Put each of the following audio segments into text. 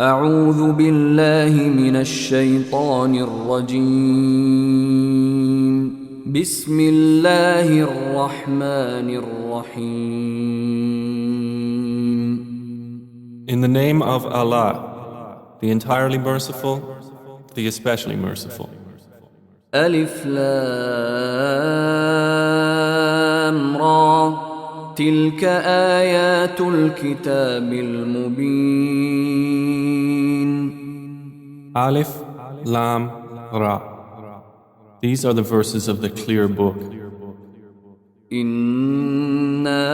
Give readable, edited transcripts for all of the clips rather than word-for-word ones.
أعوذ بالله من الشيطان الرجيم. بسم الله الرحمن الرحيم. In the name of Allah, the entirely merciful, the especially merciful. ألف لام را تلك آيات الكتاب المبين. Alif, Lam, Ra. These are the verses of the clear book. إنا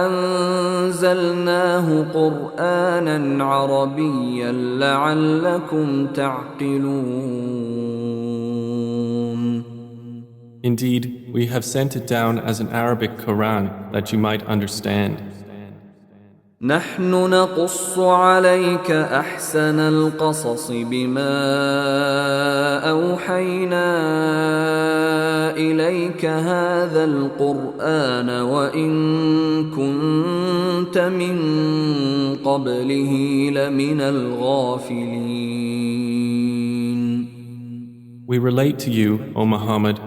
أنزلناه قرآنا عربيا لعلكم تعقلون. Indeed, we have sent it down as an Arabic Quran that you might understand. نحن نقص عليك أحسن القصص بما أوحينا إليك هذا القرآن وإن كنت من قبله لمن الغافلين. We relate to you, O Muhammad,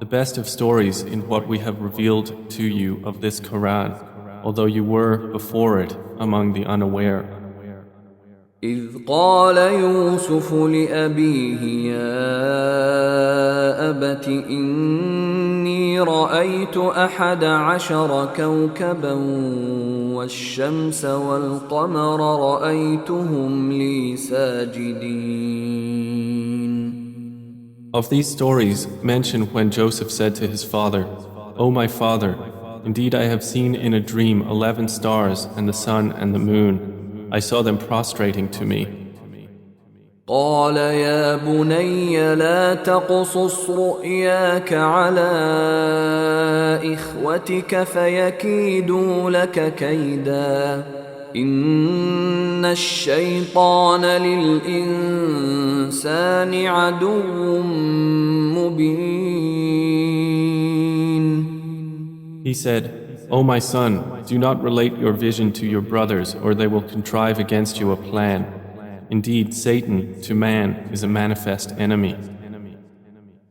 the best of stories in what we have revealed to you of this Quran, although you were before it among the unaware. إذ قال يوسف لأبيه يا أبت إني رأيت 11 كوكبا والشمس والقمر رأيتهم لي ساجدين. Of these stories, mention when Joseph said to his father, O my father, indeed I have seen in a dream 11 stars and the sun and the moon. I saw them prostrating to me. قال يا بني لا تقصص رؤياك على إخوتك فيكيدوا لك كيدا إن الشيطان للإنسان عدو مبين. He said, O my son, do not relate your vision to your brothers or they will contrive against you a plan. Indeed, Satan to man is a manifest enemy.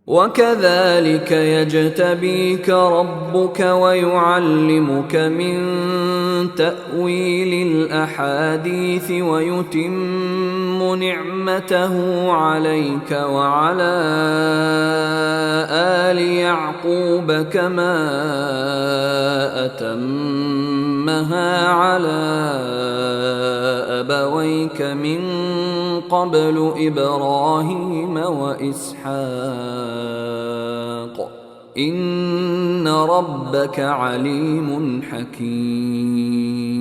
وكذلك يجتبيك ربك ويعلمك من تأويل الأحاديث ويتم نعمته عليك وعلى آل يعقوب كما أتمها على أبويك من قبل إبراهيم وإسحاق إن ربك عليم حكيم.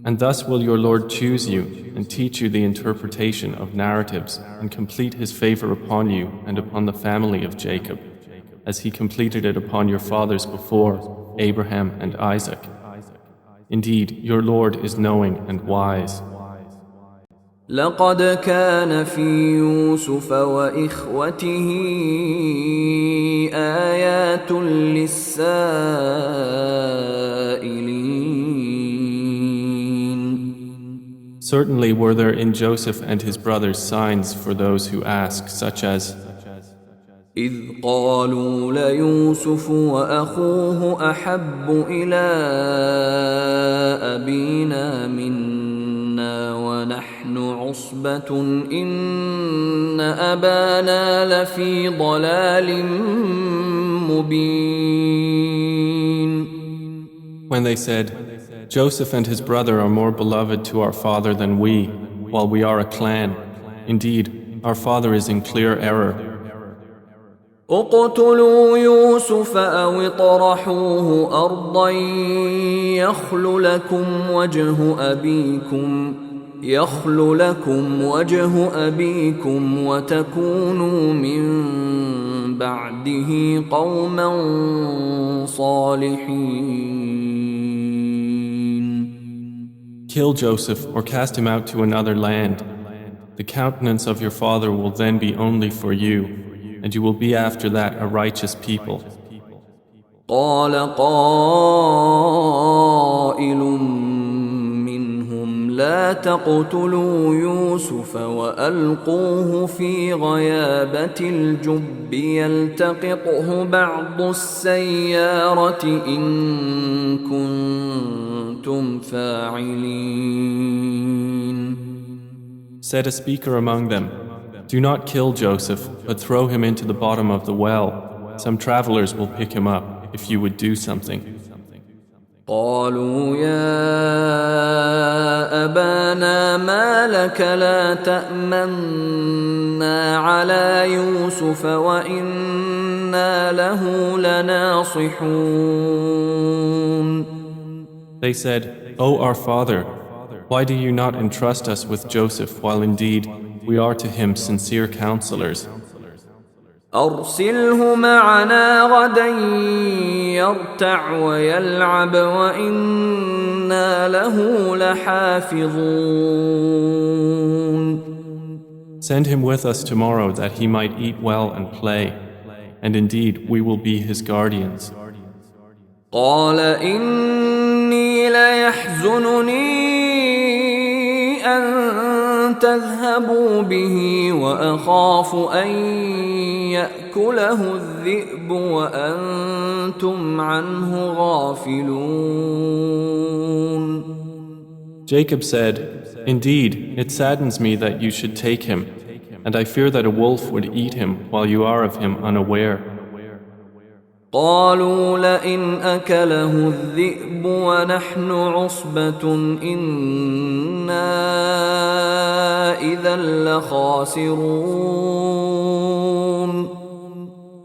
And thus will your Lord choose you and teach you the interpretation of narratives and complete his favor upon you and upon the family of Jacob, as he completed it upon your fathers before, Abraham and Isaac. Indeed, your Lord is knowing and wise. لقد كان في يوسف وإخوته آيات للسائلين. Certainly were there in Joseph and his brothers signs for those who ask, such as إذ قالوا ليوسف وأخوه أحب إلى أبينا منا ونحن عصبة إن أبانا لفي ضلال مبين. When they said, Joseph and his brother are more beloved to our father than we, while we are a clan. Indeed, our father is in clear error. اقتلوا يوسف أو اطرحوه أرضا يخل لكم وجه أبيكم وتكونوا من بعده قوما صالحين. Kill Joseph or cast him out to another land. The countenance of your father will then be only for you, and you will be after that a righteous people. قال قائل منهم لا تقتلوا يوسف وألقوه في غيابة الجب يلتقطه بعض السيارة إن كنتم فاعلين. Said a speaker among them, "Do not kill Joseph, but throw him into the bottom of the well. Some travelers will pick him up if you would do something." قالوا يا أبانا ما لك لا تأمنا على يوسف وإنا له لناصحون. They said, "O our father, why do you not entrust us with Joseph while indeed we are to him sincere counselors? أرسله معنا غدا يرتع ويلعب وإنا له لحافظون. Send him with us tomorrow that he might eat well and play, and indeed we will be his guardians." قال إني ليحزنني أن تذهبوا به وأخاف أن يأكله الذئب وأنتم عنه غافلون. Jacob said, "Indeed, it saddens me that you should take him, and I fear that a wolf would eat him while you are of him unaware." قالوا لئن أكله الذئب ونحن عصبة إنا إذا لخاسرون.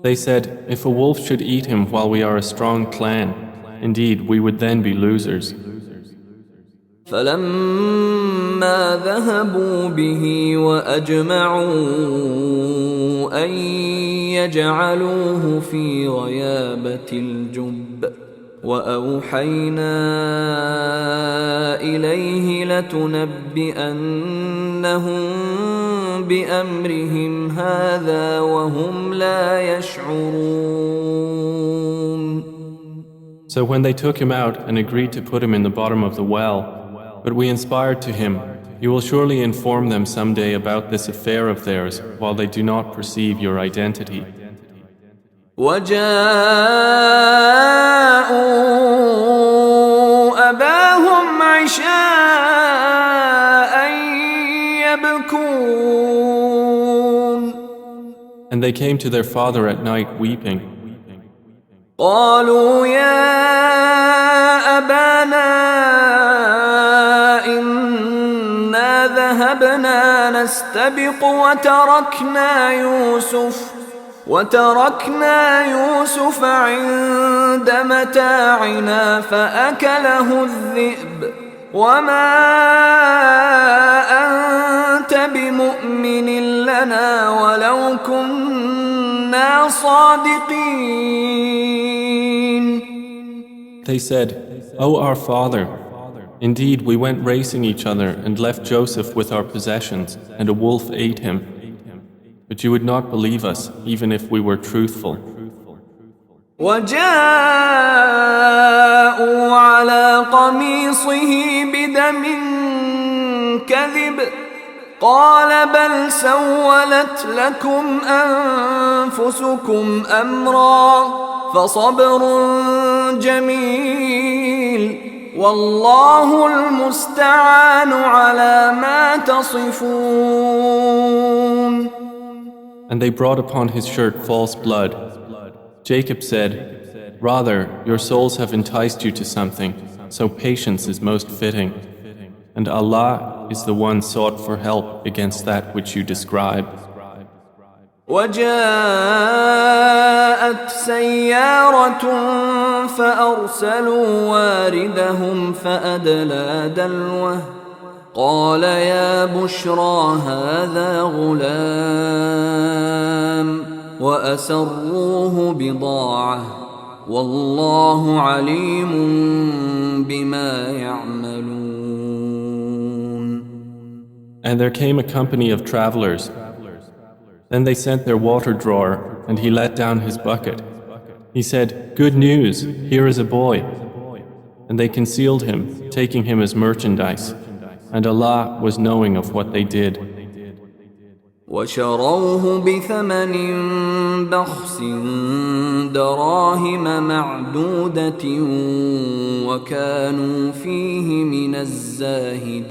They said, "If a wolf should eat him while we are a strong clan, indeed we would then be losers." فلما ذهبوا به وأجمعوا أن يجعلوه في غيابة الجب وأوحينا إليه لتنبئنهم بأمرهم هذا وهم لا يشعرون. So when they took him out and agreed to put him in the bottom of the well, but we inspired to him, "You will surely inform them someday about this affair of theirs while they do not perceive your identity." وجاءوا أباهم عشاء يبكون. And they came to their father at night weeping. قالوا يا أبانا إنا ذهبنا نستبق وتركنا يوسف عند متاعنا فأكله الذئب وما أنت بمؤمن لنا ولو كنا صادقين. They said, "O our father, indeed we went racing each other and left Joseph with our possessions, and a wolf ate him. But you would not believe us, even if we were truthful." وجاءوا على قميصه بدم كذب قال بل سولت لكم أنفسكم أمرا فصبر جميل والله المستعان على ما تصفون. And they brought upon his shirt false blood. Jacob said, "Rather, your souls have enticed you to something, so patience is most fitting. And Allah is the one sought for help against that which you describe." وجاءت سيارة فأرسلوا واردهم فأدلى دلوه قال يا بشرى هذا غلام وأسروه بضاعة والله عليم بما يعملون. And there came a company of travelers. Then they sent their water drawer, and he let down his bucket. He said, "Good news, here is a boy." And they concealed him, taking him as merchandise. And Allah was knowing of what they did. وشروه بثمن بخس دراهم معدودة وكانوا فيه من الزاهدين.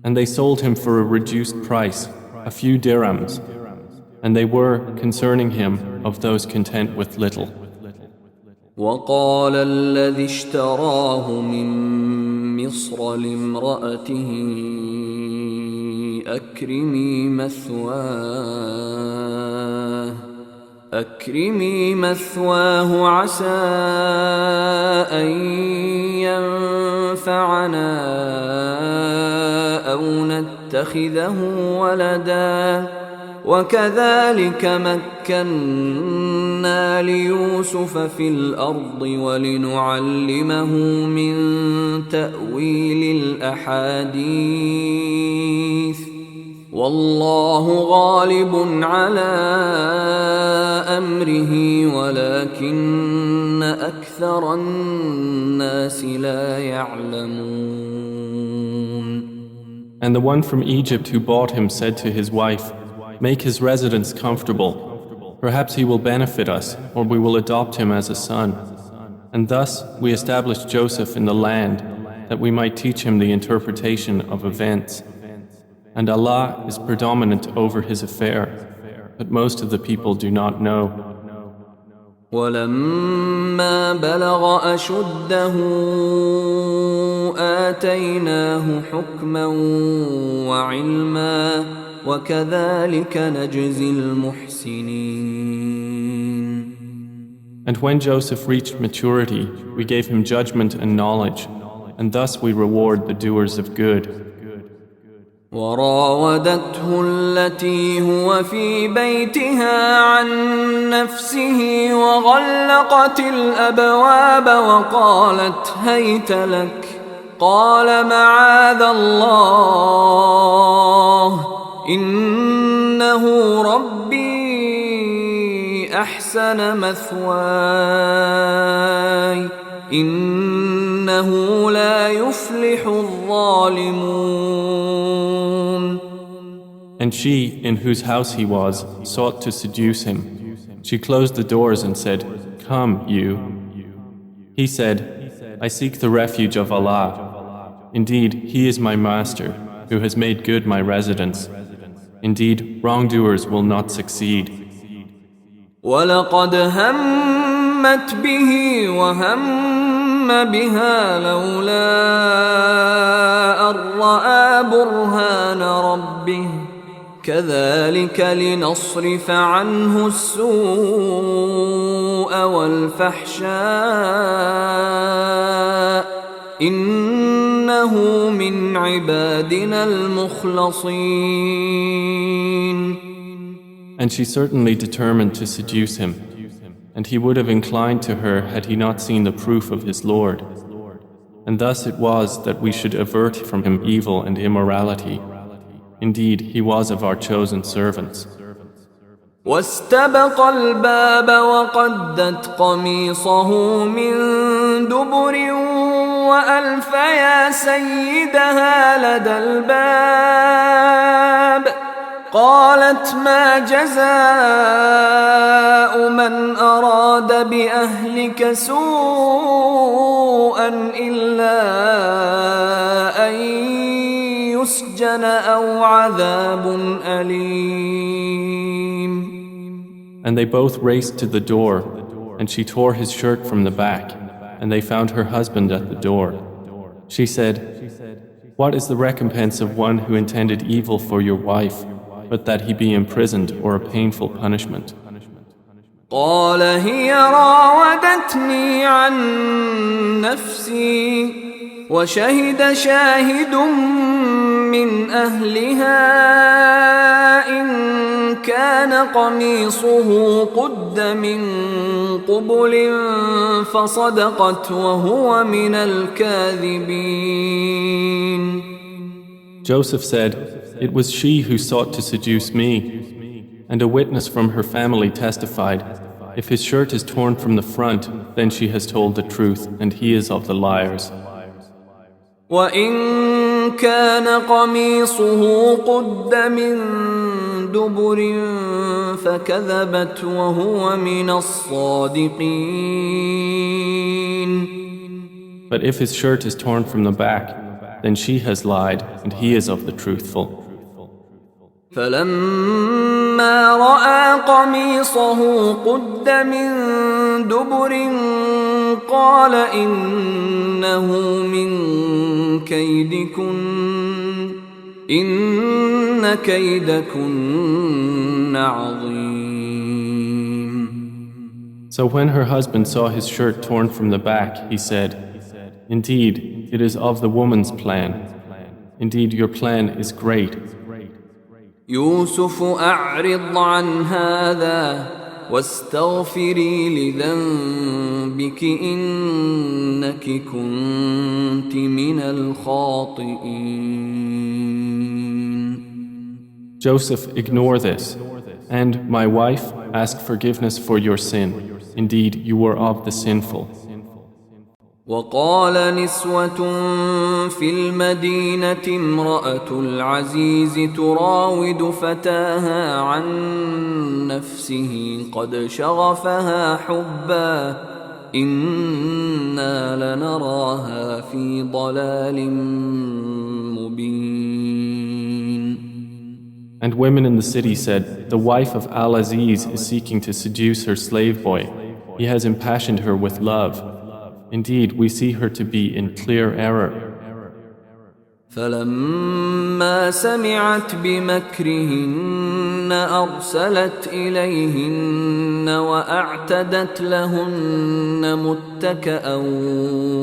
And they sold him for a reduced price, a few dirhams, and they were, concerning him, of those content with little. وقال الذي اشتراه من مصر لامرأته أكرمي مثواه عسى أن ينفعنا أو نتخذه ولدا وكذلك مكنا ليوسف في الأرض ولنعلمه من تأويل الأحاديث والله غالب على أمره ولكن أكثر الناس لا يعلمون. And the one from Egypt who bought him said to his wife, "Make his residence comfortable. Perhaps he will benefit us, or we will adopt him as a son." And thus we established Joseph in the land, that we might teach him the interpretation of events. And Allah is predominant over his affair, but most of the people do not know. ولما بلغ أشده آتيناه حكما وعلما وكذلك نجزي المحسنين. And when Joseph reached maturity, we gave him judgment and knowledge, and thus we reward the doers of good. وراودته التي هو في بيتها عن نفسه وغلقت الأبواب وقالت هيت لك قال معاذ الله إنه ربي أحسن مثواي إنه لا يفلح الظالمون. And she, in whose house he was, sought to seduce him. She closed the doors and said, "Come, you." He said, "I seek the refuge of Allah. Indeed, He is my master, who has made good my residence. Indeed, wrongdoers will not succeed." وَلَقَدْ هَمَّتْ بِهِ وَهَمَّ بِهَا لَوْلَا أَن رَّأَىٰ بُرْهَانَ رَبِّهِ كَذَلِكَ لِنَصْرِفَ عَنْهُ السُّوءَ وَالْفَحْشَاءَ إِنَّهُ مِنْ عِبَادِنَا الْمُخْلَصِينَ. And she certainly determined to seduce him, and he would have inclined to her had he not seen the proof of his Lord. And thus it was that we should avert from him evil and immorality. Indeed, he was of our chosen servants. واستبق الباب وقدت قميصه من دبر وألف يا سيدها لدى الباب قالت ما جزاء من أراد بأهلك سوءا إلا أن يسجن أو عذاب أليم. And they both raced to the door, and she tore his shirt from the back, and they found her husband at the door. She said, "What is the recompense of one who intended evil for your wife, but that he be imprisoned or a painful punishment?" قال هي راودتني عن نفسي وشهد شاهد من أهلها إن كان قميصه قد من قبل فصدقت وهو من الكاذبين. Joseph said, "It was she who sought to seduce me." And a witness from her family testified, "If his shirt is torn from the front, then she has told the truth, and he is of the liars." وإن كان قميصه قد من دبر فكذبت وهو من الصادقين. But if his shirt is torn from the back, then she has lied and he is of the truthful. فلما رأى قميصه قد من دبر قال إنه من كيدكن إن كيدكن عظيم. So when her husband saw his shirt torn from the back, he said, "Indeed, it is of the woman's plan. Indeed, your plan is great." يوسف أعرض عن هذا واستغفري لذنبك إنك كنت من الخاطئين. Joseph, ignore this. And, my wife, ask forgiveness for your sin. Indeed, you were of the sinful. وقال نسوة في المدينة امرأة العزيز تراود فتاها عن نفسه قد شغفها حبا إنا لنراها في ضلال مبين. And women in the city said, "The wife of Al-Aziz is seeking to seduce her slave boy. He has impassioned her with love. Indeed, we see her to be in clear error." فلما سمعت بمكرهن أرسلت إليهن وأعتدت لهن متكأ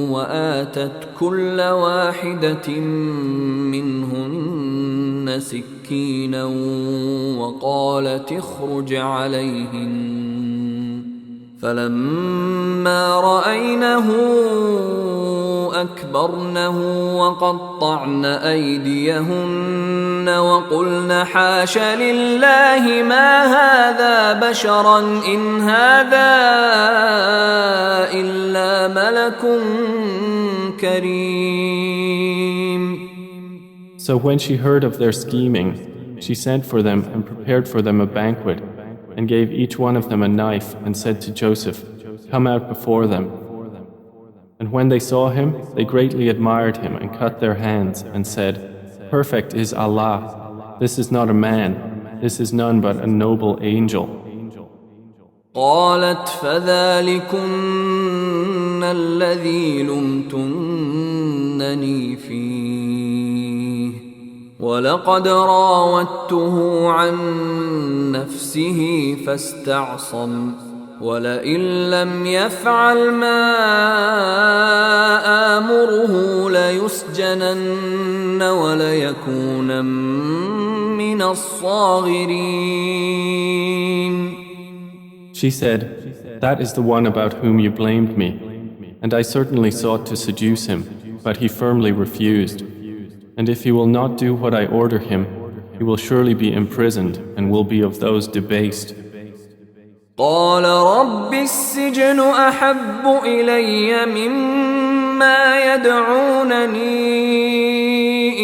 وآتت كل واحدة منهن سكينا وقالت اخرج عليهن فلما رأينه أكبرنه وقطعن أيديهن وقلن حاش لله ما هذا بشرا إن هذا إلا ملك كريم. So when she heard of their scheming, she sent for them and prepared for them a banquet, and gave each one of them a knife, and said to Joseph, "Come out before them." And when they saw him, they greatly admired him and cut their hands, and said, "Perfect is Allah. This is not a man. This is none but a noble angel." قالت فذلكن الذي لمتنني فيه ولقد راودته عن نفسه فاستعصم ولئن لم يفعل ما آمره ليسجنن وليكونن من الصاغرين. She said, "That is the one about whom you blamed me, and I certainly sought to seduce him, but he firmly refused. And if he will not do what I order him, he will surely be imprisoned and will be of those debased." قال رب السجن أحب إلي مما يدعونني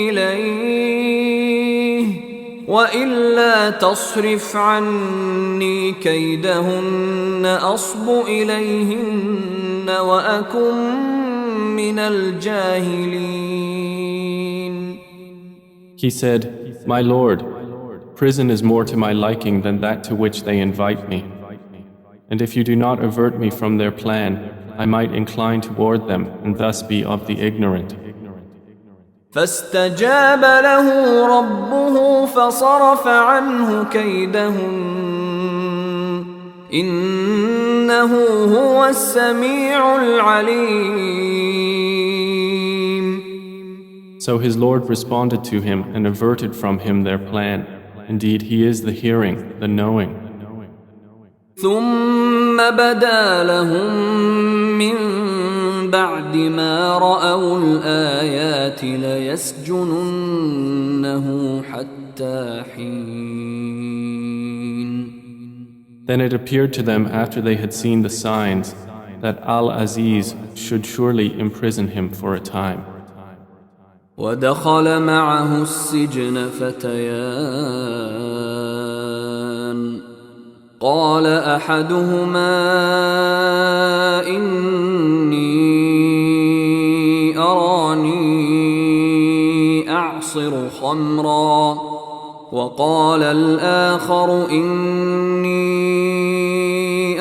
إليه وإلا تصرف عني كيدهن أصب إليهن وأكن من الجاهلين. He said, "My Lord, prison is more to my liking than that to which they invite me. And if you do not avert me from their plan, I might incline toward them and thus be of the ignorant." فاستجاب له ربه فصرف عنه كيدهن إنه هو السميع العليم. So his Lord responded to him and averted from him their plan. Indeed, he is the hearing, the knowing. ثم بدا لهم من بعد ما رأوا الآيات ليسجننه حتى حين. Then it appeared to them after they had seen the signs that Al-Aziz should surely imprison him for a time. ودخل معه السجن فتيان قال أحدهما إني أراني أعصر خمرا وقال الآخر إني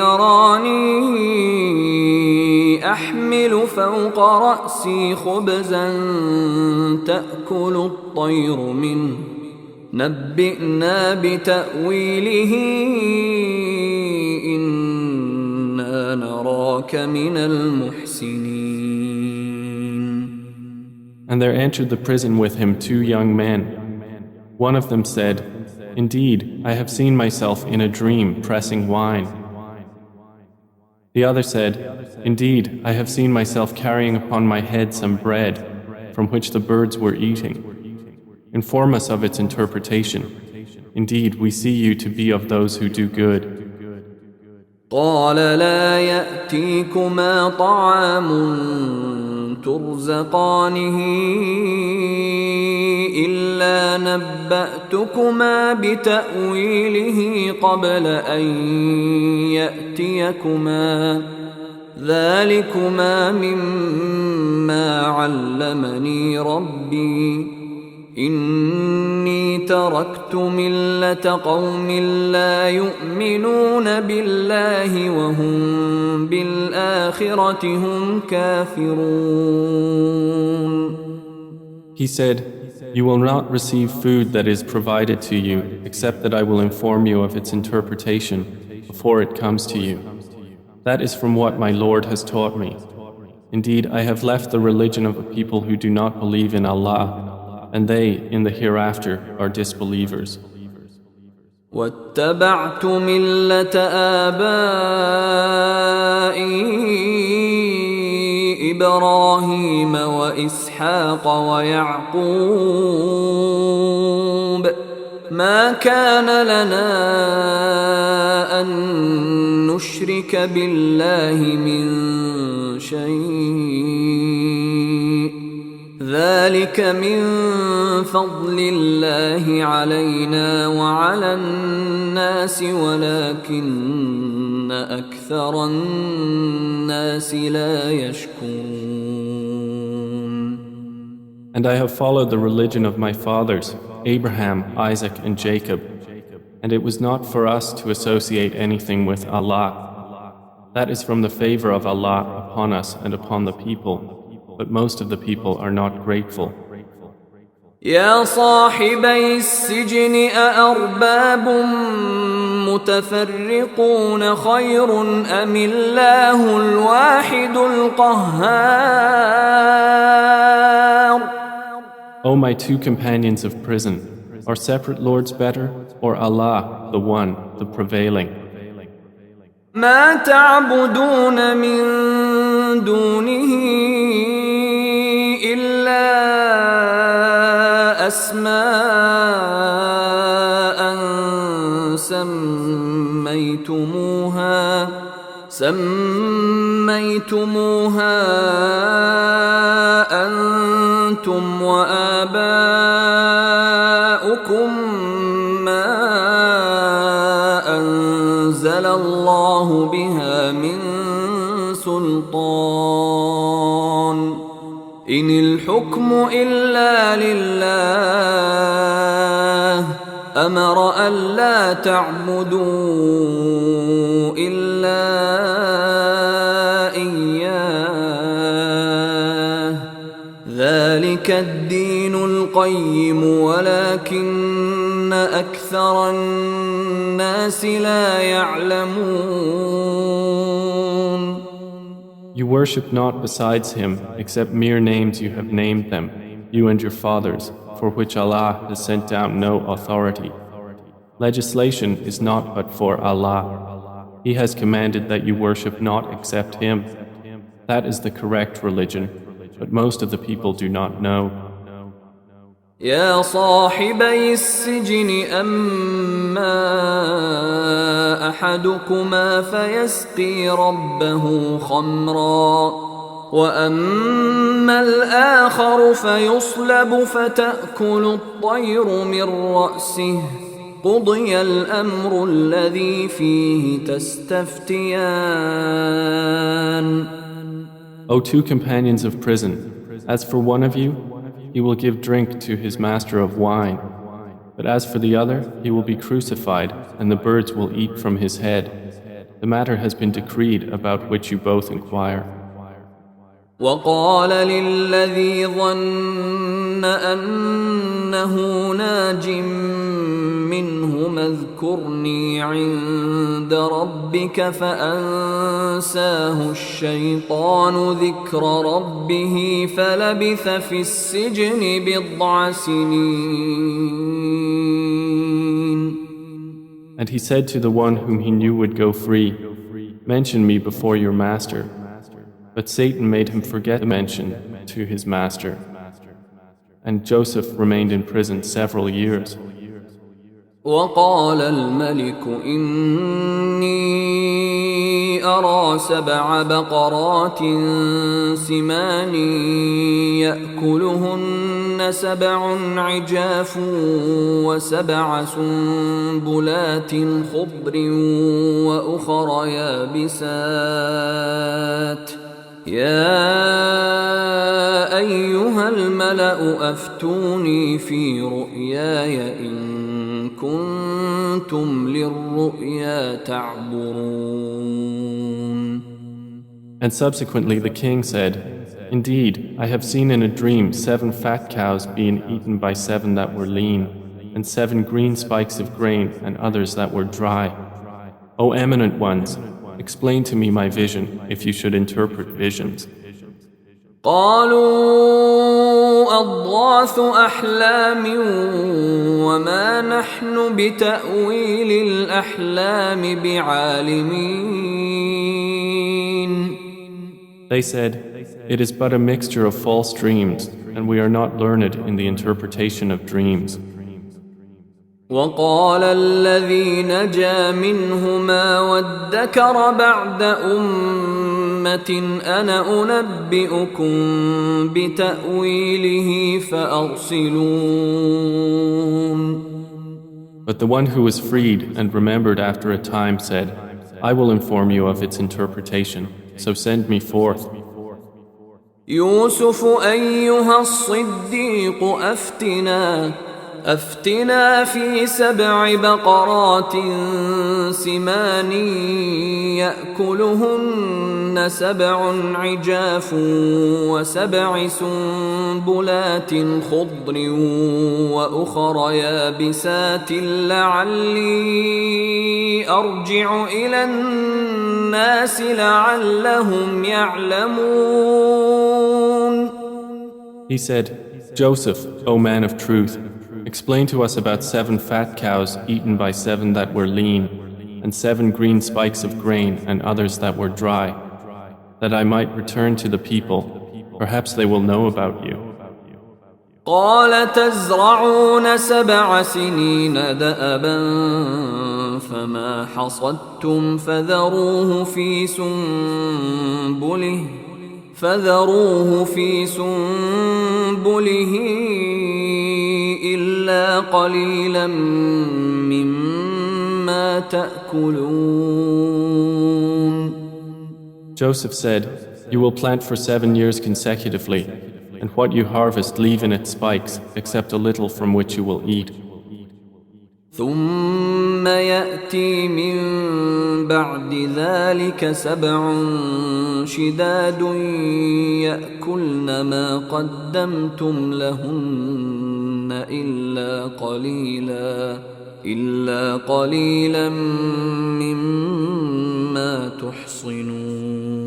أراني أحمل فوق رأسي خبزا تأكل الطير منه نبئنا بتأويله إنا نراك من المحسنين. And there entered the prison with him 2 young men. One of them said, "Indeed, I have seen myself in a dream pressing wine." The other said, "Indeed, I have seen myself carrying upon my head some bread from which the birds were eating. Inform us of its interpretation. Indeed, we see you to be of those who do good." قال لا يأتيكما طعام ترزقانه إلا نبأتكما بتأويله قبل أن يأتيكما ذلكما مما علمني ربي إني تركت ملة قوم لا يؤمنون بالله وهم بالآخرة هم كافرون. He said, "You will not receive food that is provided to you, except that I will inform you of its interpretation before it comes to you. That is from what my Lord has taught me. Indeed, I have left the religion of a people who do not believe in Allah, and they, in the hereafter, are disbelievers." واتبعت ملة آبائي إبراهيم وإسحاق ويعقوب ما كان لنا أن نشرك بالله من شيء ذلك من فضل الله علينا وعلى الناس ولكن أكثر الناس لا يشكرون. And I have followed the religion of my fathers, Abraham, Isaac, and Jacob, and it was not for us to associate anything with Allah. That is from the favor of Allah upon us and upon the people, but most of the people are not grateful. يا صاحبي السجن أأرباب متفرقون خير أم الله الواحد القهار. O my 2 companions of prison, are separate lords better, or Allah, the one, the prevailing? ما تعبدون من دونه إلا أسماء سميتموها أنتم وآباؤكم ما أنزل الله بها من سلطان إن الحكم إلا لله أمر ألا تعبدوا إلا إياه ذلك الدين القيم ولكن أكثر الناس لا يعلمون. You worship not besides him except mere names you have named them, you and your fathers, for which Allah has sent down no authority. Legislation is not but for Allah. He has commanded that you worship not except him. That is the correct religion, but most of the people do not know. يا صاحبي السجن أما أحدكما فيسقي ربه خمرا وأما الآخر فيصلب فتأكل الطير من رأسه قضي الأمر الذي فيه تستفتيان. O two companions of prison, as for one of you, he will give drink to his master of wine. But as for the other, he will be crucified, and the birds will eat from his head. The matter has been decreed about which you both inquire. وقال للذي ظن أنه ناج منهما اذكرني عند ربك فأنساه الشيطان ذكر ربه فلبث في السجن 9 سنين. And he said to the one whom he knew would go free, "Mention me before your master." But Satan made him forget the mention to his master. And Joseph remained in prison several years. وقال الملك إني أرى 7 بقرات سمان يأكلهن 7 عجاف و7 سنبلات خضر وأخر يابسات يا أيها الملأ أفتوني في رؤياي إن كنتم للرؤيا تعبرون. And subsequently the king said, "Indeed, I have seen in a dream 7 fat cows being eaten by 7 that were lean, and 7 green spikes of grain and others that were dry. O eminent ones, explain to me my vision if you should interpret visions." قالوا أضغاث أحلام وما نحن بتأويل الأحلام بعالمين. They said, "It is but a mixture of false dreams, and we are not learned in the interpretation of dreams." وقال الذي نجا منهما وادكر بعد أمة أنا أنبئكم بتأويله فأرسلون. But the one who was freed and remembered after a time said, "I will inform you of its interpretation, so send me forth." يوسف أيها الصديق أفتنا في 7 بقرات سمان يأكلهن 7 عجاف و7 سنبلات خضر وأخر يابسات لعلي أرجع إلى الناس لعلهم يعلمون. He said, "Joseph, O man of truth, explain to us about 7 fat cows eaten by 7 that were lean, and 7 green spikes of grain and others that were dry, that I might return to the people. Perhaps they will know about you." قال تزرعون 7 سنين دأبا فما حصدتم فذروه في سنبله إلا قليلا مما تأكلون. Joseph said, "You will plant for 7 years consecutively, and what you harvest leave in its spikes, except a little from which you will eat. ثم يأتي من بعد ذلك 7 شداد يأكلن ما قدمتم لهن إلا قليلا مما تحصنون.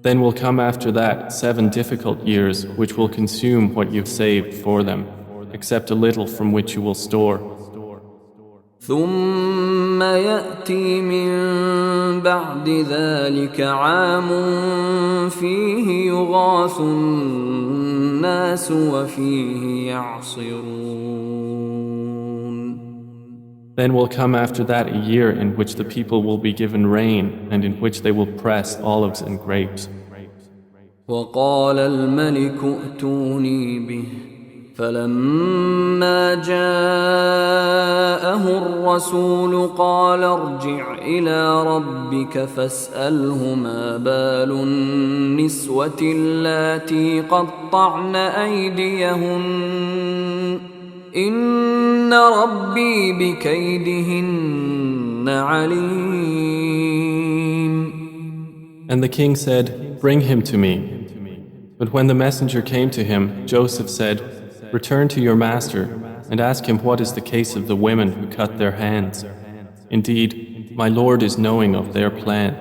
Then will come after that 7 difficult years which will consume what you've saved for them, except a little from which you will store. ثم يأتي من بعد ذلك عام فيه يغاث الناس وفيه يعصرون. Then will come after that a year in which the people will be given rain and in which they will press olives and grapes. وقال الملك ائتوني به فلما جاءه الرسول قال ارجع إلى ربك فاسأله ما بال النسوة اللاتي قطعن أيديهن إن ربي بكيدهن عليم. And the king said, "Bring him to me." But when the messenger came to him, Joseph said, "Return to your master and ask him what is the case of the women who cut their hands. Indeed, my Lord is knowing of their plan."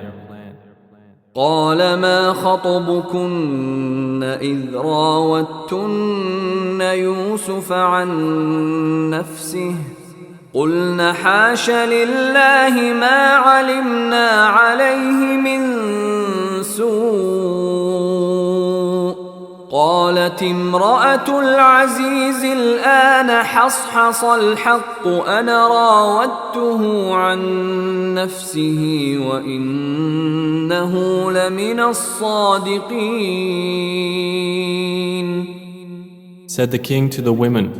قال ما خطبكن إذ راوتن يوسف عن نفسه قلن حاش لله ما علمنا عليه من سوء قالت امرأة العزيز الآن حصحص الحق أنا راودته عن نفسه وإنه لمن الصادقين. Said the king to the women,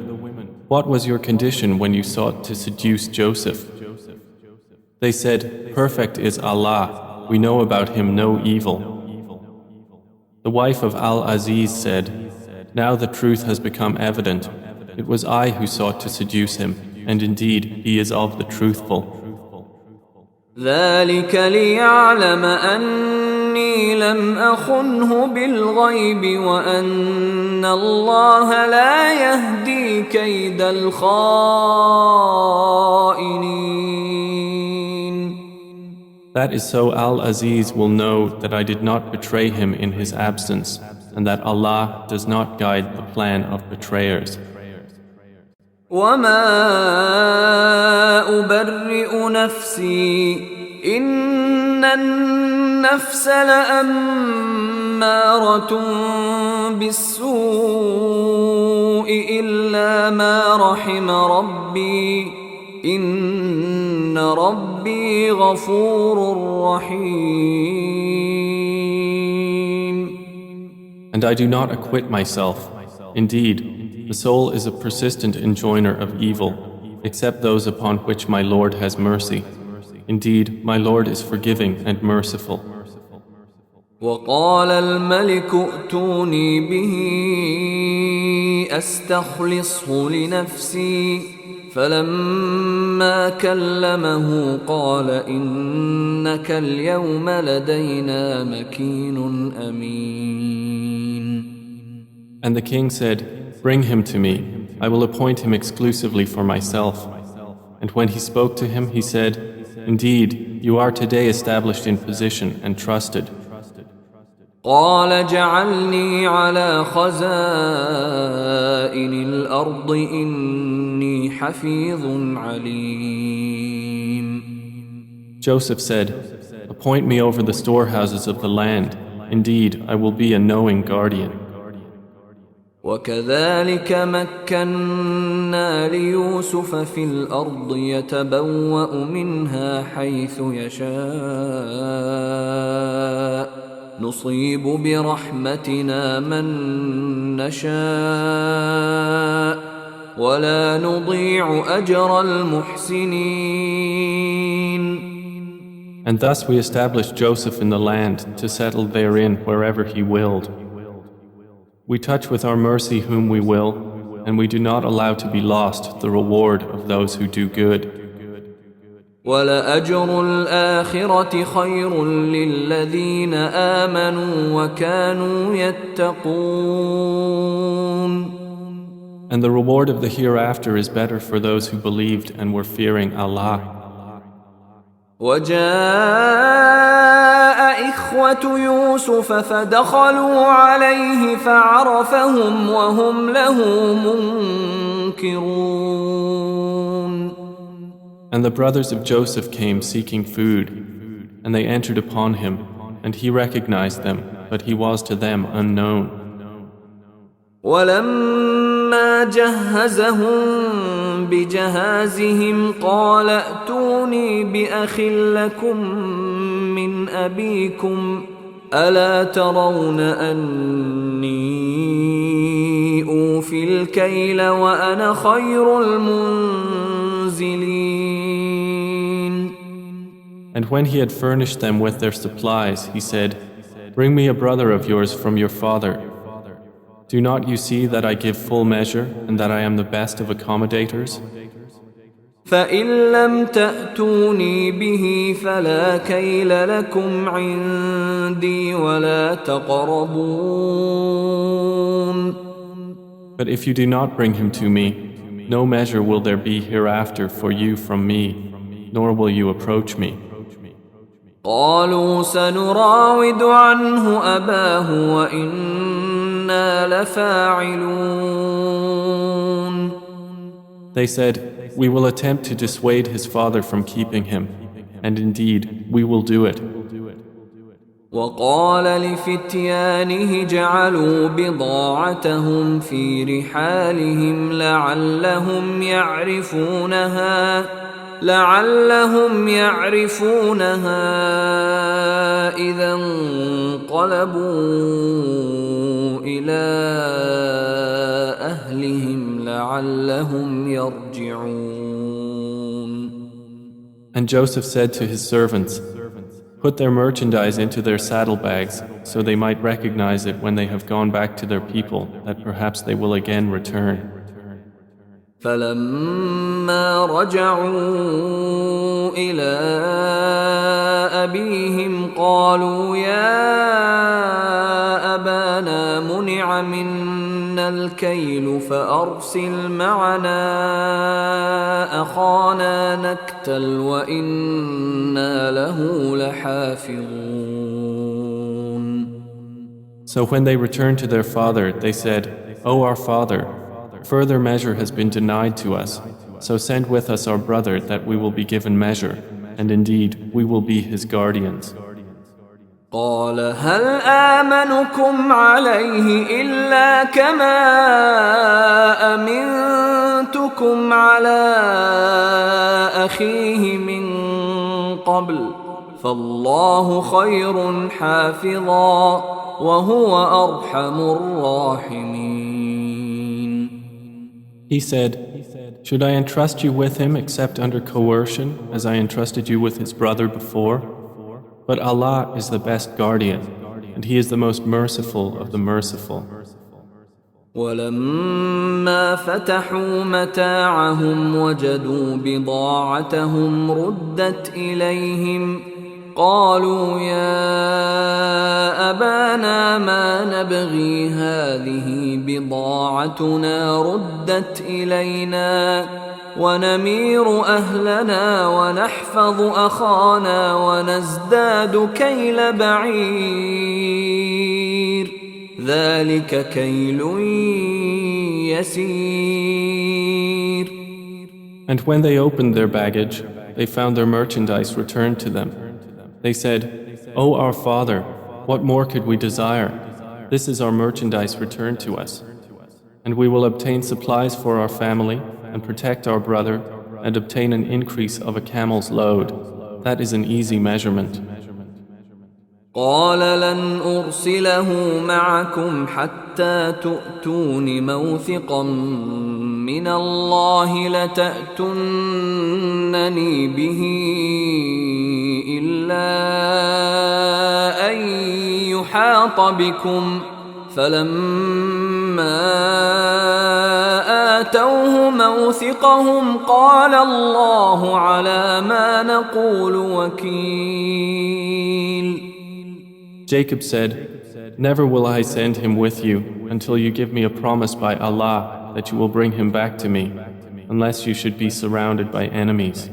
"What was your condition when you sought to seduce Joseph?" They said, "Perfect is Allah, we know about him no evil." The wife of Al-Aziz said, "Now the truth has become evident. It was I who sought to seduce him, and indeed he is of the truthful." ذلك ليعلم أني لم أخنه بالغيب وأن الله لا يهدي كيد الخائنين. That is so Al-Aziz will know that I did not betray him in his absence, and that Allah does not guide the plan of betrayers. وما أبرئ نفسي إن النفس لأمارة بالسوء إلا ما رحم ربي إن ربي غفور رحيم. And I do not acquit myself. Indeed, the soul is a persistent enjoiner of evil, except those upon which my Lord has mercy. Indeed, my Lord is forgiving and merciful. وقال الملك ائتوني به أستخلصه لنفسي فلما كلمه قال إنك اليوم لدينا مكين أمين. And the king said, "Bring him to me. I will appoint him exclusively for myself." And when he spoke to him, he said, "Indeed, you are today established in position and trusted." قال جعلني على خزائن الأرض إني حفيظ عليم. Joseph said, "Appoint me over the storehouses of the land. Indeed, I will be a knowing guardian." وكذلك مكنا ليوسف في الأرض يتبوأ منها حيث يشاء نصيب برحمتنا من نشاء ولا نضيع أجر المحسنين. And thus we established Joseph in the land to settle therein wherever he willed. We touch with our mercy whom we will, and we do not allow to be lost the reward of those who do good. وَلَأَجْرُ الْآخِرَةِ خَيْرٌ لِلَّذِينَ آمَنُوا وَكَانُوا يَتَّقُونَ. And the reward of the hereafter is better for those who believed and were fearing Allah. وجاء إخوة يوسف فدخلوا عليه فعرفهم وهم له منكرون. And the brothers of Joseph came seeking food, and they entered upon him, and he recognized them, but he was to them unknown. ولما جهزهم بجهازهم قال ائتوني بأخ لكم من أبيكم ألا ترون أني أوفي الكيل وأنا خير المنزلين. And when he had furnished them with their supplies, he said, "Bring me a brother of yours from your father. Do not you see that I give full measure and that I am the best of accommodators? فإن لم تأتوني به فلا كيل لكم عندي ولا تقربون." But if you do not bring him to me, no measure will there be hereafter for you from me, nor will you approach me. قالوا سنراود عنه أباه وإنا لفاعلون. They said, "We will attempt to dissuade his father from keeping him, and indeed we will do it." وقال لفتيانه اجعلوا بضاعتهم في رحالهم لعلهم يعرفونها إذا انقلبوا إلى أهلهم لعلهم يرجعون. And Joseph said to his servants, "Put their merchandise into their saddlebags, so they might recognize it when they have gone back to their people, that perhaps they will again return." فلما رجعوا إلى أبيهم قالوا يا أبانا منع منا الكيل فأرسل معنا أخانا نكتل وإنا له لحافظون. So when they returned to their father, they said, "O our father, further measure has been denied to us, so send with us our brother that we will be given measure, and indeed we will be his guardians." قال هل آمنكم عليه إلا كما أمنتكم على أخيه من قبل فالله خير حافظا وهو أرحم الراحمين. He said, "Should I entrust you with him except under coercion, as I entrusted you with his brother before? But Allah is the best guardian, and He is the most merciful of the merciful." ولما فتحوا متاعهم وجدوا بضاعتهم ردت إليهم قالوا يا أبانا ما نبغي هذه بضاعتنا ردت إلينا ونمير أهلنا ونحفظ أخانا ونزداد كيل بعير ذلك كيل يسير. And when they opened their baggage, they found their merchandise returned to them. They said, "O our father, what more could we desire? This is our merchandise returned to us. And we will obtain supplies for our family and protect our brother and obtain an increase of a camel's load. That is an easy measurement." قال لن أرسله معكم حتى تؤتون موثقا من الله لتأتونني به إلا أن يحاط بكم فلما آتوه موثقهم قال الله على ما نقول وكيل. Jacob said, "Never will I send him with you until you give me a promise by Allah that you will bring him back to me, unless you should be surrounded by enemies."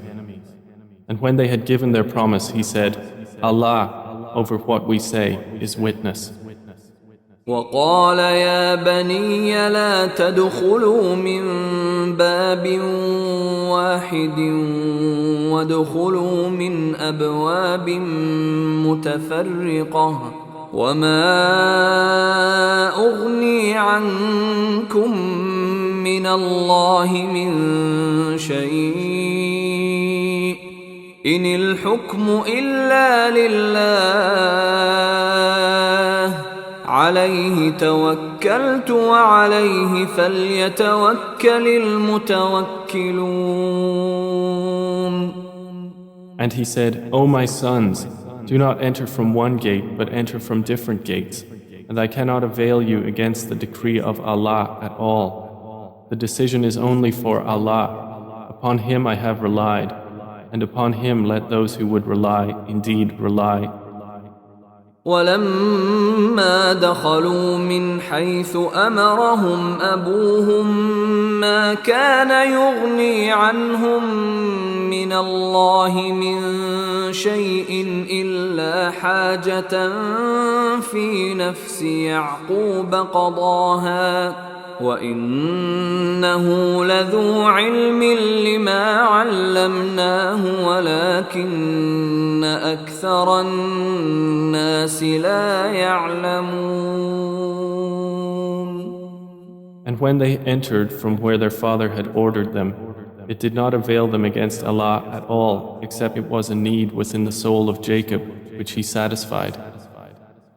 And when they had given their promise, he said, "Allah, over what we say, is witness." وقال يا بني لا تدخلوا من باب واحد وادخلوا من أبواب متفرقة وما أغني عنكم من الله من شيء إن الحكم إلا لله عليه توكلت وعليه فليتوكل المتوكلون. And he said, O my sons, do not enter from one gate, but enter from different gates, and I cannot avail you against the decree of Allah at all. The decision is only for Allah. Upon Him I have relied, and upon Him let those who would rely indeed rely. ولما دخلوا من حيث أمرهم أبوهم ما كان يغني عنهم من الله من شيء إلا حاجة في نفس يعقوب قضاها وإنه لذو علم لما علمناه ولكن أكثر الناس لا يعلمون. And when they entered from where their father had ordered them, it did not avail them against Allah at all, except it was a need within the soul of Jacob, which he satisfied.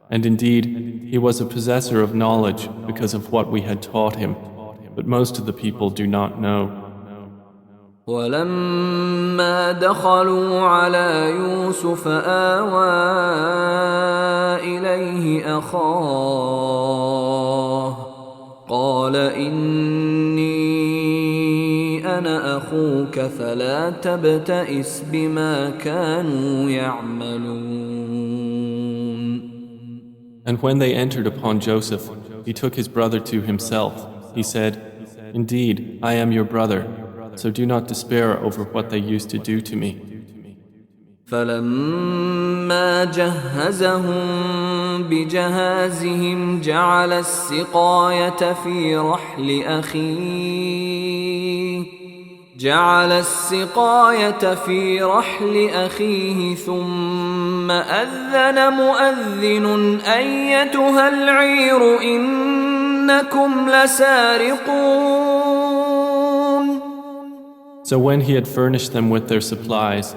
And indeed, he was a possessor of knowledge because of what we had taught him, but most of the people do not know. ولما دخلوا على يوسف آوى إليه أخاه قال إني أنا أخوك فلا تبتئس بما كانوا يعملون. And when they entered upon Joseph, he took his brother to himself. He said, Indeed, I am your brother, so do not despair over what they used to do to me. فلما جهزهم بجهازهم جعل السقاية في رحل أخيه ثم أذن مؤذن أيتها العير إنكم لسارقون. So when he had furnished them with their supplies,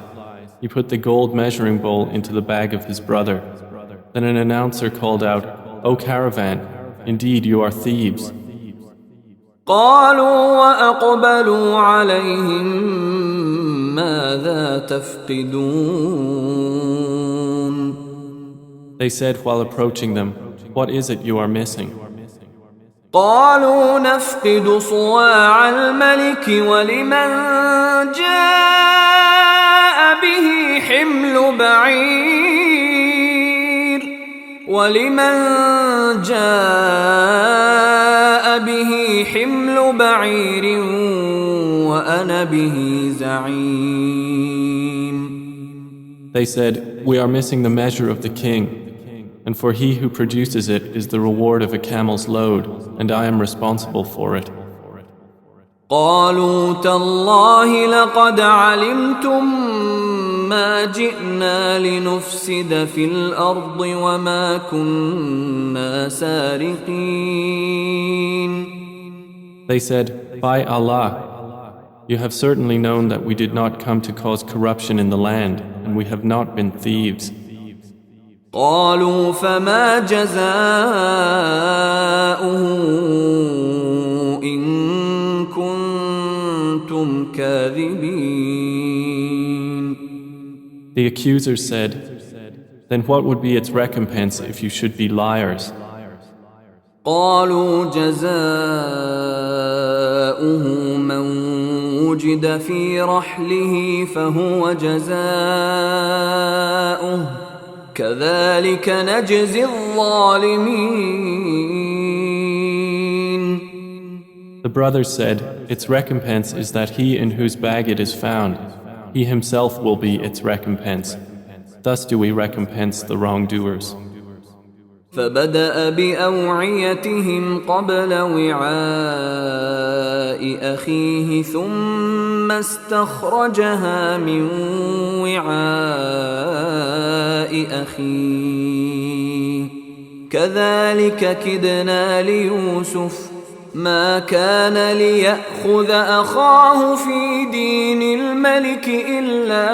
he put the gold measuring bowl into the bag of his brother. Then an announcer called out, O caravan, indeed you are thieves. قالوا وأقبلوا عليهم ماذا تفقدون. They said while approaching them, What is it you are missing? قالوا نفقد صواع الملك ولمن جاء به حمل بعير وأنا به زعيم. They said, We are missing the measure of the king, and for he who produces it is the reward of a camel's load, and I am responsible for it. قالوا تالله لقد علمتم ما جئنا لنفسد في الأرض وما كنا سارقين. They said, By Allah, you have certainly known that we did not come to cause corruption in the land, and we have not been thieves. قالوا فما جزاؤه إن كنتم كاذبين. The accusers said, Then what would be its recompense if you should be liars? قالوا جزاؤه من وجد في رحله فهو جزاؤه كذلك نجزي الظالمين. The brothers said, Its recompense is that he in whose bag it is found, he himself will be its recompense. Thus do we recompense the wrongdoers. فبدأ بأوعيتهم قبل وعاء أخيه ثم استخرجها من وعاء أخيه كذلك كدنا ليوسف ما كان ليأخذ أخاه في دين الملك إلا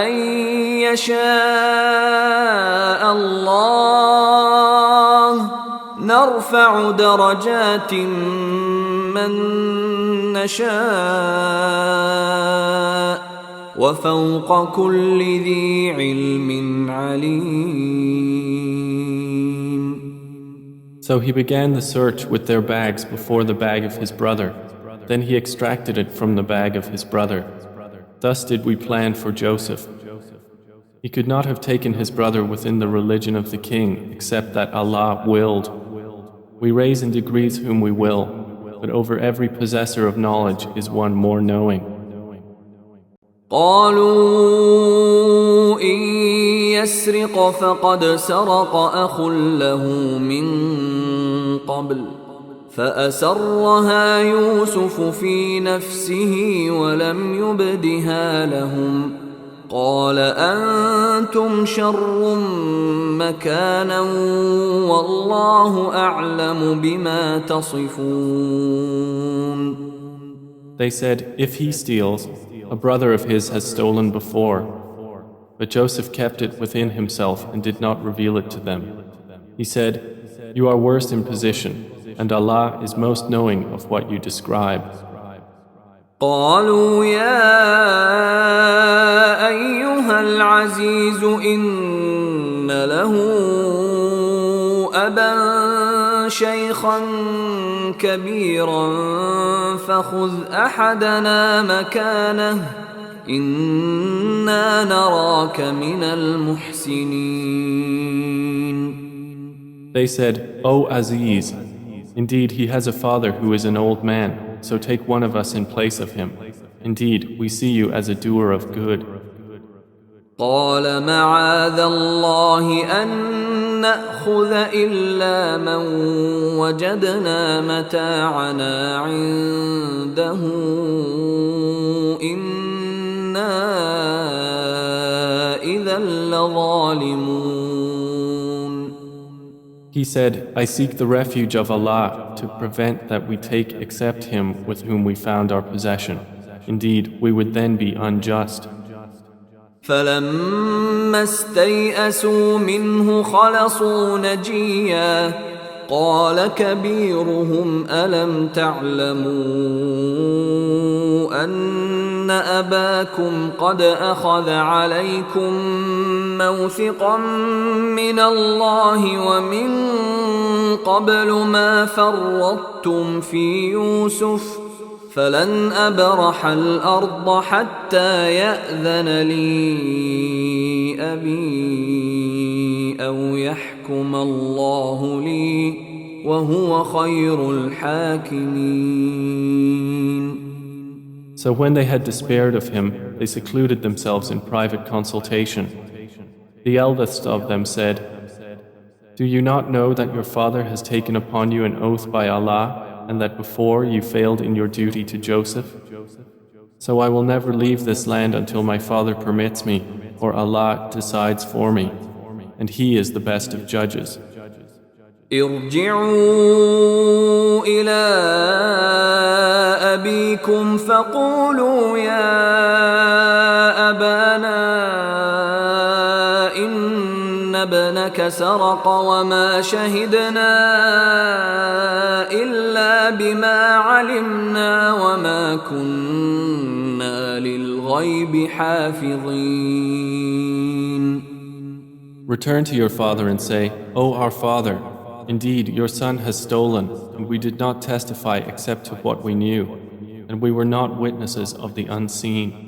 أن يشاء الله نرفع درجات من نشاء وفوق كل ذي علم عليم. So he began the search with their bags before the bag of his brother. Then he extracted it from the bag of his brother. Thus did we plan for Joseph. He could not have taken his brother within the religion of the king except that Allah willed. We raise in degrees whom we will, but over every possessor of knowledge is one more knowing. قالوا إن يسرق فقد سرق أخ له من قبل فأسرها يوسف في نفسه ولم يبدها لهم قال أنتم شر مكانا والله أعلم بما تصفون. They said, if he steals, a brother of his has stolen before. But Joseph kept it within himself and did not reveal it to them. He said, you are worst in position, and Allah is most knowing of what you describe. قالوا يا أيها العزيز إن له أبا شيخا كبيرا فخذ أحدنا مكانه إنا نراك من المحسنين. They said, O Aziz, indeed he has a father who is an old man, so take one of us in place of him. Indeed, we see you as a doer of good. قال معاذ الله أن نأخذ إلا من وجدنا متاعنا عنده إنا إذا لظالمون. He said, I seek the refuge of Allah to prevent that we take except him with whom we found our possession. Indeed, we would then be unjust. فلما استيئسوا منه خلصوا نجيا قال كبيرهم ألم تعلموا أن أباكم قد أخذ عليكم موثقا من الله ومن قبل ما فرطتم في يوسف فلن أبرح الأرض حتى يأذن لي أبي أو يحكم الله لي وهو خير الحاكمين. So when they had despaired of him, they secluded themselves in private consultation. The eldest of them said, do you not know that your father has taken upon you an oath by Allah and that before you failed in your duty to Joseph? So I will never leave this land until my father permits me, or Allah decides for me, and He is the best of judges. ارجعوا إلى أبيكم فقولوا يا أبانا إن ابنك سرق وما شهدنا إلا بما علمنا وما كنا للغيب حافظين. Return to your father and say, O our father, indeed your son has stolen, and we did not testify except to what we knew, and we were not witnesses of the unseen.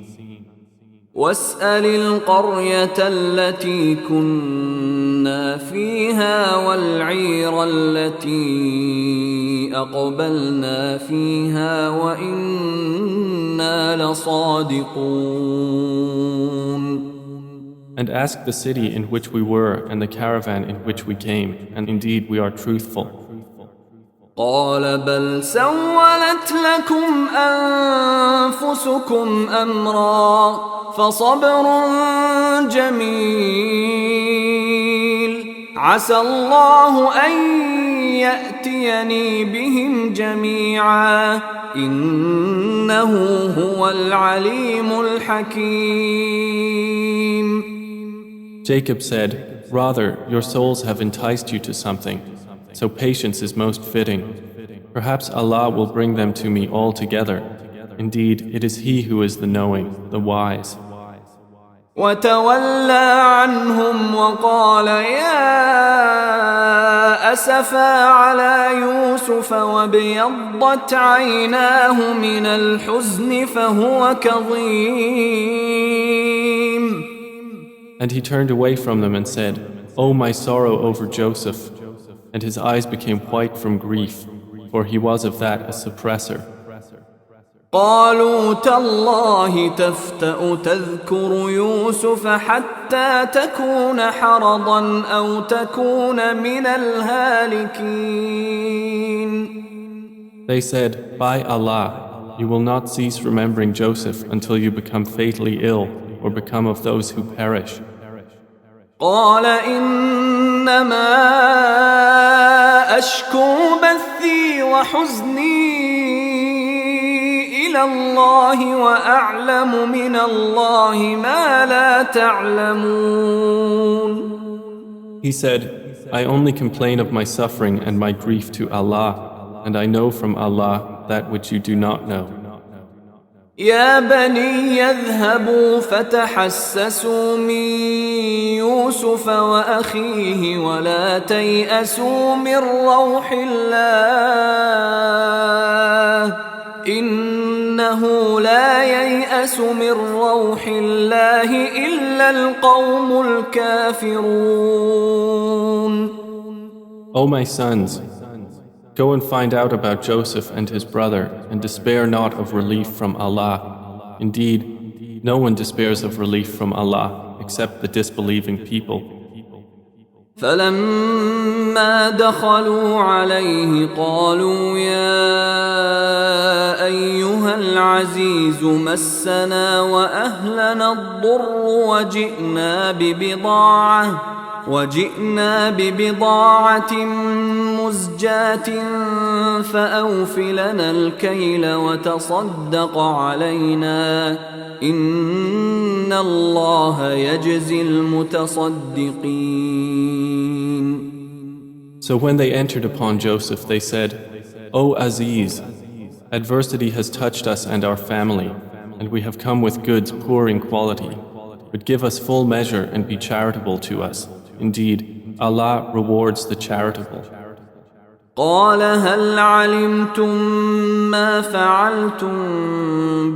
واسأل القرية التي كنا فيها والعير التي أقبلنا فيها وإنا لصادقون. And ask the city in which we were and the caravan in which we came, and indeed we are truthful. قال بل سولت لكم أنفسكم أمرا فصبر جميل عسى الله أن يأتيني بهم جميعا إنه هو العليم الحكيم. Jacob said, "Rather, your souls have enticed you to something, so patience is most fitting. Perhaps Allah will bring them to me all together. Indeed, it is He who is the knowing, the wise." وتولى عنهم وقال يا أسفا على يوسف وابيضت عيناه من الحزن فهو كظيم. And he turned away from them and said, "Oh, my sorrow over Joseph." And his eyes became white from grief, for he was of that a suppressor. قالوا تالله تفتأ تذكر يوسف حتى تكون حرضا أو تكون من الهالكين. They said, "By Allah, you will not cease remembering Joseph until you become fatally ill or become of those who perish." قال إنما أشكو بثي وحزني إلى الله وأعلم من الله ما لا تعلمون. He said, "I only complain of my suffering and my grief to Allah, and I know from Allah that which you do not know." يا بني يذهبوا فتحسسوا من يوسف وأخيه ولا تيأسوا من روح الله إنه لا ييأس من روح الله إلا القوم الكافرون. O my sons, go and find out about Joseph and his brother, and despair not of relief from Allah. Indeed, no one despairs of relief from Allah except the disbelieving people. فلما دخلوا عليه قالوا يا أيها العزيز مسنا وأهلنا الضر وجئنا ببضاعة مزجاة فأوف لنا الكيل وتصدق علينا إن الله يجزي المتصدقين. So when they entered upon Joseph, they said, "O Aziz, adversity has touched us and our family, and we have come with goods poor in quality. But give us full measure and be charitable to us. Indeed, Allah rewards the charitable." قال هل علمتم ما فعلتم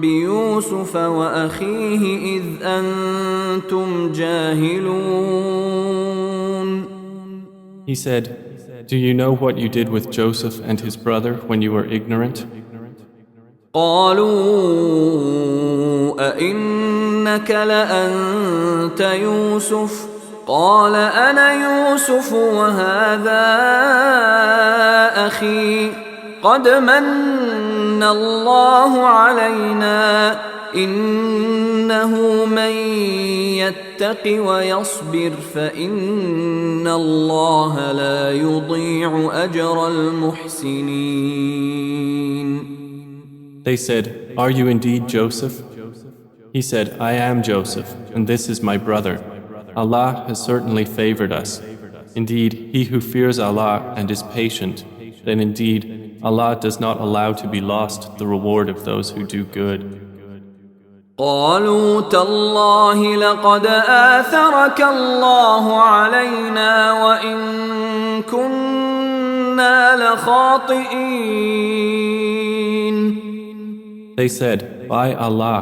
بيوسف وأخيه إذ أنتم جاهلون. He said, "Do you know what you did with Joseph and his brother when you were ignorant?" قالوا أئنك لأنت يوسف قال أنا يوسف وهذا أخي قد من الله علينا إنه من يتق ويصبر فإن الله لا يضيع أجر المحسنين. They said, "Are you indeed Joseph?" He said, "I am Joseph, and this is my brother. Allah has certainly favored us. Indeed, he who fears Allah and is patient, then indeed Allah does not allow to be lost the reward of those who do good." قالوا تالله لقد آثرك الله علينا وإن كنا لخاطئين. They said, "By Allah,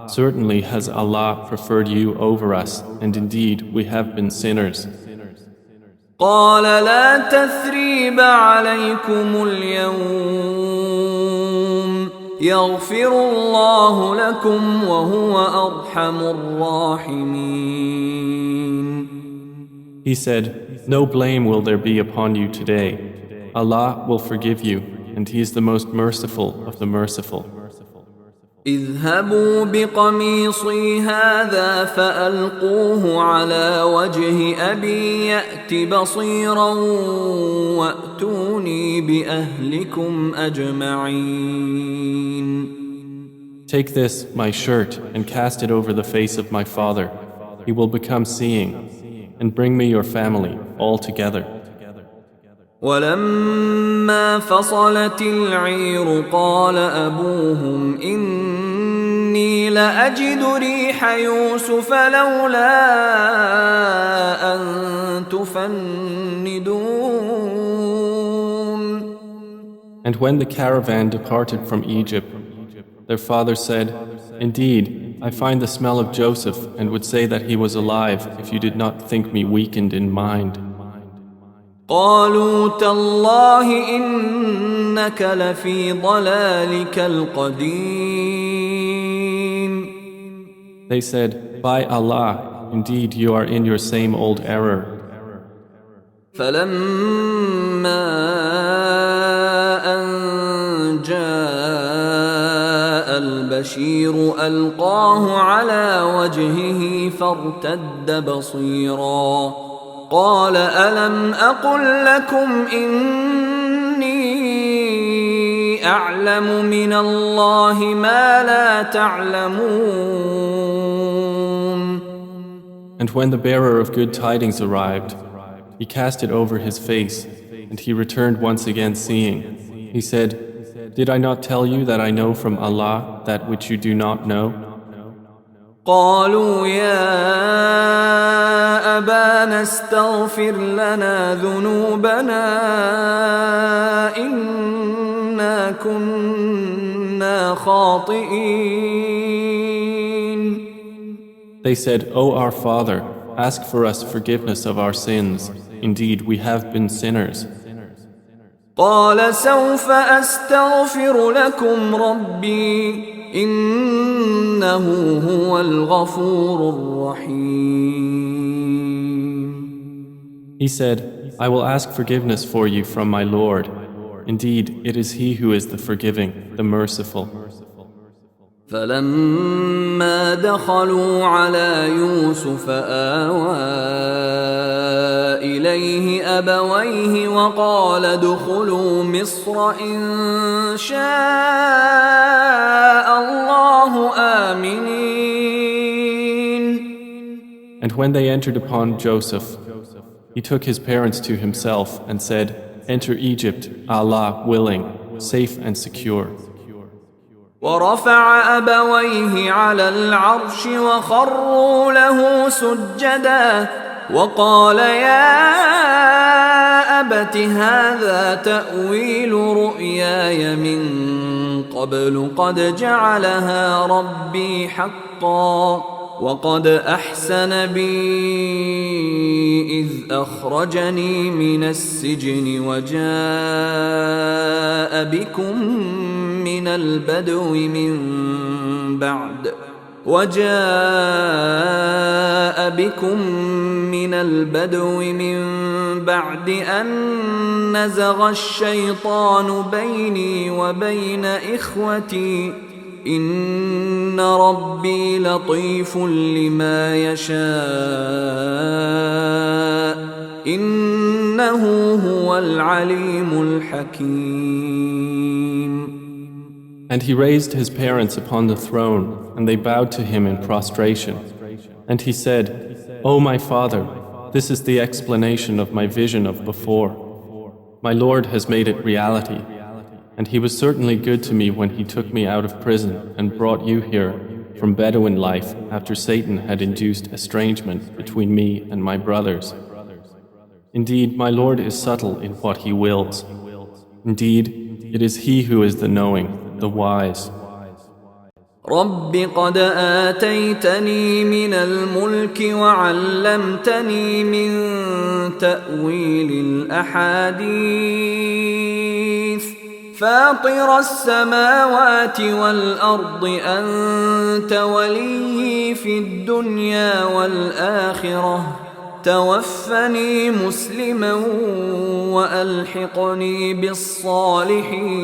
certainly has Allah preferred you over us, and indeed we have been sinners." قال لا تثريب عليكم اليوم يغفر الله لكم وهو أرحم الراحمين. He said, "No blame will there be upon you today. Allah will forgive you, and He is the most merciful of the merciful." اذهبوا بقميصي هذا فألقوه على وجه أبي يأت بصيرا وأتوني بأهلكم أجمعين. Take this, my shirt, and cast it over the face of my father. He will become seeing, and bring me your family all together. ولما فصلت العير قال أبوهم إني لأجد ريح يوسف لولا أن تفندون. And when the caravan departed from Egypt, their father said, Indeed, I find the smell of Joseph and would say that he was alive if you did not think me weakened in mind. قالوا تالله إنك لفي ضلالك القديم. They said, By Allah, indeed you are in your same old error. فلما أن جاء البشير ألقاه على وجهه فارتد بصيرا قال ألم أقل لكم إني أعلم من الله ما لا تعلمون. And when the bearer of good tidings arrived, he cast it over his face, and he returned once again seeing. He said, Did I not tell you that I know from Allah that which you do not know? قالوا يا أبانا استغفر لنا ذنوبنا إنا كنا خاطئين. They said, O our Father, ask for us forgiveness of our sins. Indeed, we have been sinners. قال سوف أستغفر لكم ربي إنه هو الغفور الرحيم. He said, I will ask forgiveness for you from my Lord. Indeed, it is He who is the forgiving, the merciful. فلما دخلوا على يوسف آوى إليه أبويه وقال ادخلوا مصر إن شاء الله آمنين. And when they entered upon Joseph, he took his parents to himself and said, Enter Egypt, Allah willing, safe and secure. ورفع أبويه على العرش وخروا له سجدا وقال يا أبت هذا تأويل رؤياي من قبل قد جعلها ربي حقا وقد أحسن بي إذ أخرجني من السجن وجاء بكم من البدو من بعد أن نزغ الشيطان بيني وبين إخوتي إن ربي لطيف لما يشاء إنه هو العليم الحكيم. And he raised his parents upon the throne, and they bowed to him in prostration. And he said, O my father, this is the explanation of my vision of before. My Lord has made it reality, and he was certainly good to me when he took me out of prison and brought you here from Bedouin life after Satan had induced estrangement between me and my brothers. Indeed, my Lord is subtle in what he wills. Indeed, it is he who is the knowing, the wise. رب قد آتيتني من الملك وعلمتني من تأويل الأحاديث فاطر السماوات والأرض أنت ولي في الدنيا والآخرة توفني مسلما وألحقني بالصالحين.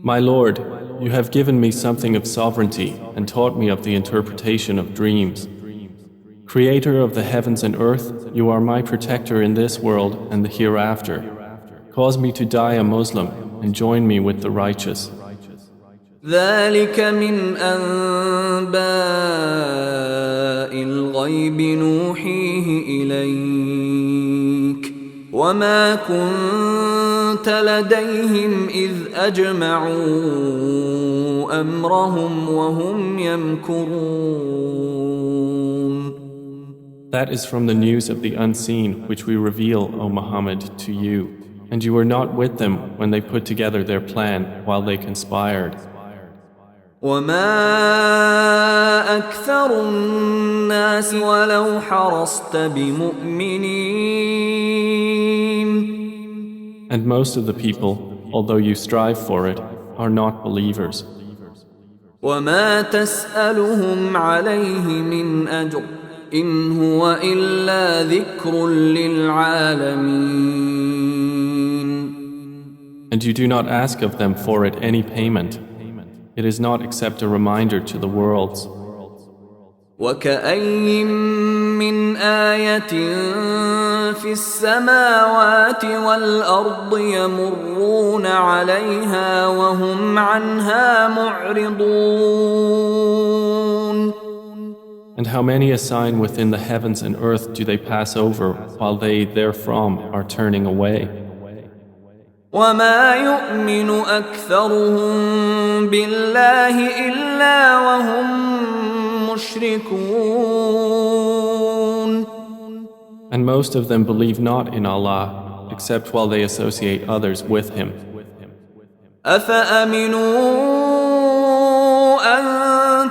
My Lord, you have given me something of sovereignty and taught me of the interpretation of dreams. Creator of the heavens and earth, you are my protector in this world and the hereafter. Cause me to die a Muslim and join me with the righteous. ذلك من أنباء الغيب نوحيه إليك وما كنت لديهم إذ أجمعوا أمرهم وهم يمكرون. That is from the news of the unseen which we reveal, O Muhammad, to you, and you were not with them when they put together their plan while they conspired. وما أكثر الناس ولو حرصت بمؤمنين. And most of the people, although you strive for it, are not believers. وما تسألهم عليه من أجر إن هو إلا ذكر للعالمين. And you do not ask of them for it any payment. It is not except a reminder to the worlds. وكأين من آية في السماوات والأرض يمرون عليها وهم عنها معرضون. And how many a sign within the heavens and earth do they pass over while they therefrom are turning away? وما يؤمن أكثرهم بالله إلا وهم مشركون. And most of them believe not in Allah except while they associate others with Him. أفأمنوا أن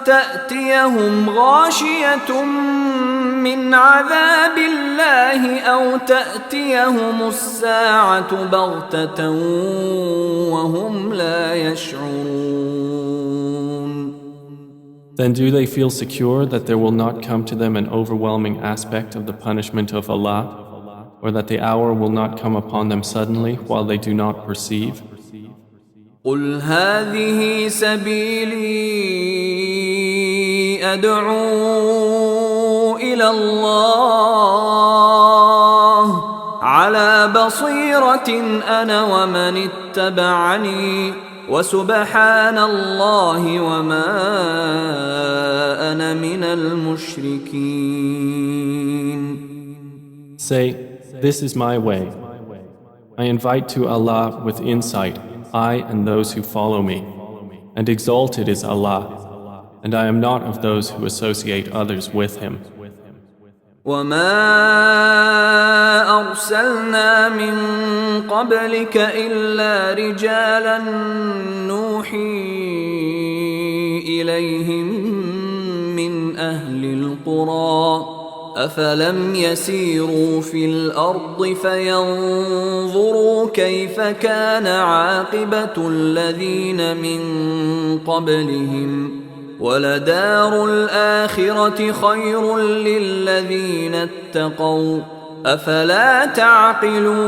تأتيهم غاشية من عذاب الله أو تأتيهم الساعة بغتة وهم لا يشعرون. Then do they feel secure that there will not come to them an overwhelming aspect of the punishment of Allah, or that the hour will not come upon them suddenly while they do not perceive? قل هذه سبيلي أدعو إلى الله على بصيرة أنا ومن اتبعني وسبحان الله وما أنا من المشركين. Say, this is my way. I invite to Allah with insight, I and those who follow me, and exalted is Allah, and I am not of those who associate others with Him. وما أرسلنا من قبلك إلا رجالا نوحي إليهم من أهل القرى أفلم يسيروا في الأرض فينظروا كيف كان عاقبة الذين من قبلهم ولدار الآخرة خير للذين اتقوا أفلا تعقلون.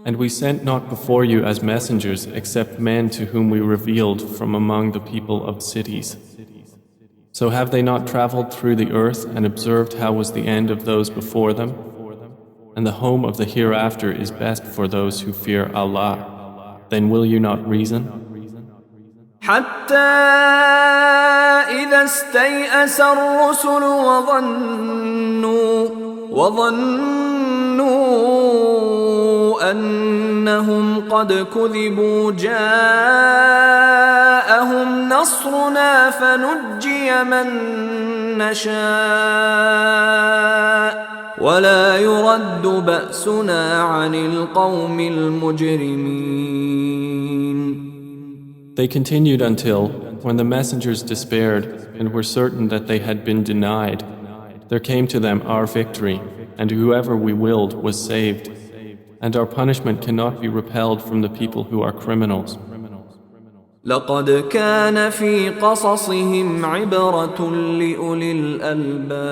And we sent not before you as messengers except men to whom we revealed from among the people of cities. So have they not traveled through the earth and observed how was the end of those before them? And the home of the hereafter is best for those who fear Allah. Then will you not reason? حتى إذا استيأس الرسل وظنوا أنهم قد كذبوا جاءهم نصرنا فنجي من نشاء ولا يرد بأسنا عن القوم المجرمين. They continued until, when the messengers despaired and were certain that they had been denied, there came to them our victory, and whoever we willed was saved, and our punishment cannot be repelled from the people who are criminals. لقد كان في قصصهم عبرة لأولي الألباب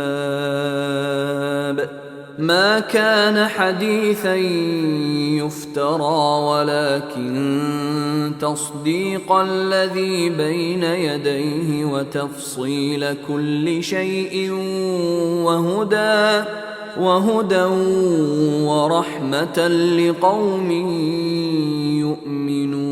ما كان حديثا يفترى ولكن تصديق الذي بين يديه وتفصيل كل شيء وهدى ورحمة لقوم يؤمنون.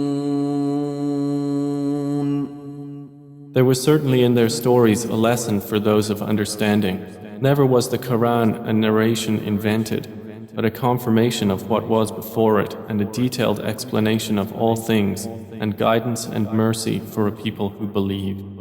There was certainly in their stories a lesson for those of understanding. Never was the Quran a narration invented, but a confirmation of what was before it and a detailed explanation of all things and guidance and mercy for a people who believe.